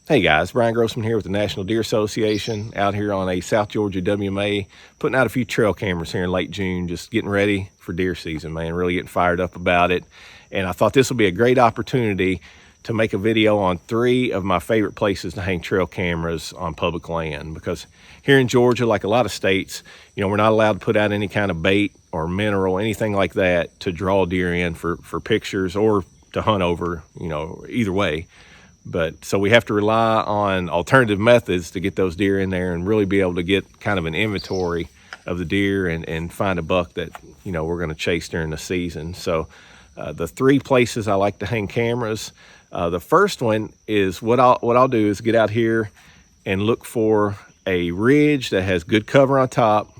Hey guys, Brian Grossman here with the National Deer Association out here on a South Georgia WMA, putting out a few trail cameras here in late June, just getting ready for deer season, man, really getting fired up about it. And I thought this would be a great opportunity to make a video on 3 of my favorite places to hang trail cameras on public land, because here in Georgia, like a lot of states, we're not allowed to put out any kind of bait or mineral, anything like that to draw deer in for pictures or to hunt over, either way. But so we have to rely on alternative methods to get those deer in there and really be able to get kind of an inventory of the deer and find a buck that, we're going to chase during the season. So the 3 places I like to hang cameras, the first one is what I'll do is get out here and look for a ridge that has good cover on top.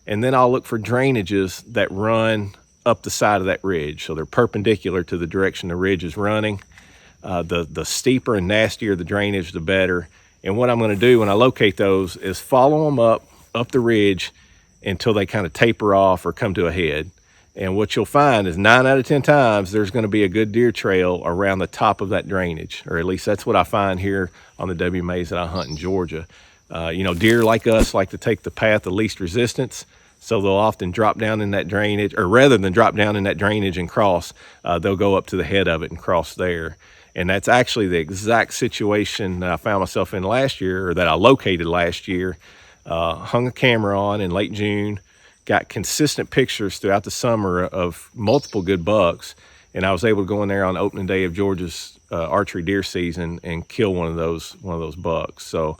And then I'll look for drainages that run up the side of that ridge. So they're perpendicular to the direction the ridge is running. The steeper and nastier the drainage, the better. And what I'm going to do when I locate those is follow them up the ridge until they kind of taper off or come to a head. And what you'll find is 9 out of 10 times there's going to be a good deer trail around the top of that drainage, or at least that's what I find here on the WMAs that I hunt in Georgia. Deer like us like to take the path of least resistance. So they'll often drop down in that drainage, or rather than drop down in that drainage and cross, they'll go up to the head of it and cross there. And that's actually the exact situation that I found myself in last year, or that I located last year. Hung a camera on in late June, got consistent pictures throughout the summer of multiple good bucks, and I was able to go in there on opening day of Georgia's archery deer season and kill one of those bucks. So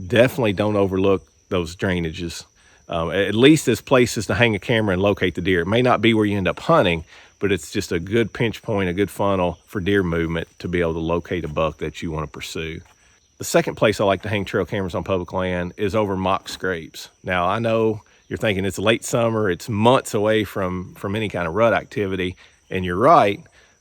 definitely don't overlook those drainages. At least as places to hang a camera and locate the deer. It may not be where you end up hunting, but it's just a good pinch point, a good funnel for deer movement to be able to locate a buck that you want to pursue. The second place I like to hang trail cameras on public land is over mock scrapes. Now, I know you're thinking it's late summer, it's months away from any kind of rut activity, and you're right,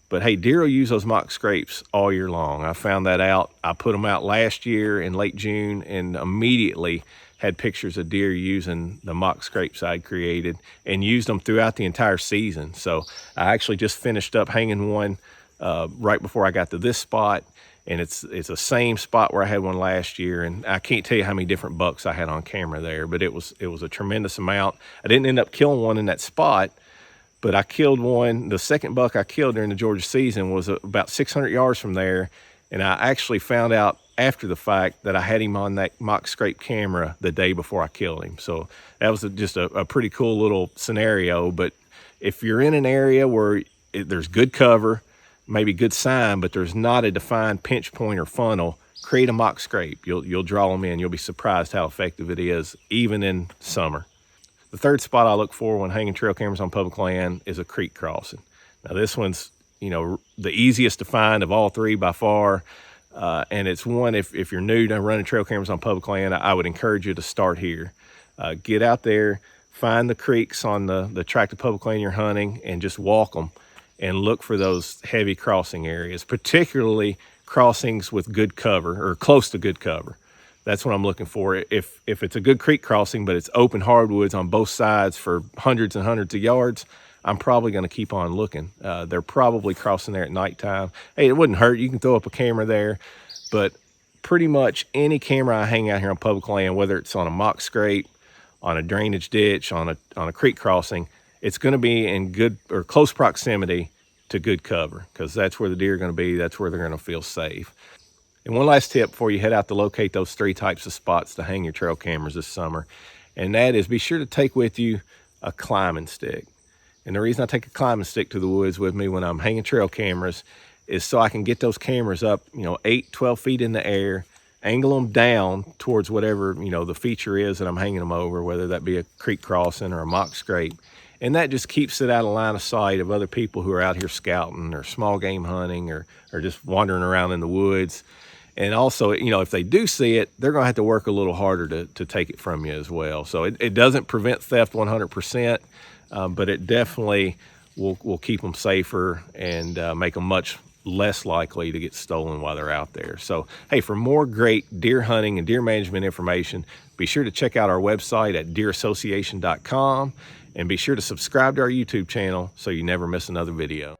but hey, deer will use those mock scrapes all year long. I found that out. I put them out last year in late June and immediately had pictures of deer using the mock scrapes I'd created and used them throughout the entire season. So I actually just finished up hanging one right before I got to this spot, and it's the same spot where I had one last year, and I can't tell you how many different bucks I had on camera there, but it was a tremendous amount. I didn't end up killing one in that spot, but I killed one. The second buck I killed during the Georgia season was about 600 yards from there, and I actually found out after the fact that I had him on that mock scrape camera the day before I killed him. So that was just a pretty cool little scenario. But if you're in an area where there's good cover, maybe good sign, but there's not a defined pinch point or funnel, create a mock scrape. You'll draw them in. You'll be surprised how effective it is, even in summer. The third spot I look for when hanging trail cameras on public land is a creek crossing. Now this one's, the easiest to find of all 3 by far. And it's one, if you're new to running trail cameras on public land, I would encourage you to start here. Get out there, find the creeks on the tract of public land you're hunting, and just walk them and look for those heavy crossing areas, particularly crossings with good cover or close to good cover. That's what I'm looking for. If it's a good creek crossing, but it's open hardwoods on both sides for hundreds and hundreds of yards, I'm probably going to keep on looking. They're probably crossing there at nighttime. Hey, it wouldn't hurt. You can throw up a camera there, but pretty much any camera I hang out here on public land, whether it's on a mock scrape, on a drainage ditch, on a creek crossing, it's going to be in good or close proximity to good cover, because that's where the deer are going to be. That's where they're going to feel safe. And one last tip before you head out to locate those 3 types of spots to hang your trail cameras this summer, and that is be sure to take with you a climbing stick. And the reason I take a climbing stick to the woods with me when I'm hanging trail cameras is so I can get those cameras up, 8, 12 feet in the air, angle them down towards whatever, the feature is that I'm hanging them over, whether that be a creek crossing or a mock scrape. And that just keeps it out of line of sight of other people who are out here scouting or small game hunting or just wandering around in the woods. And also, if they do see it, they're going to have to work a little harder to take it from you as well. So it doesn't prevent theft 100%. But it definitely will keep them safer and make them much less likely to get stolen while they're out there. So, hey, for more great deer hunting and deer management information, be sure to check out our website at deerassociation.com, and be sure to subscribe to our YouTube channel so you never miss another video.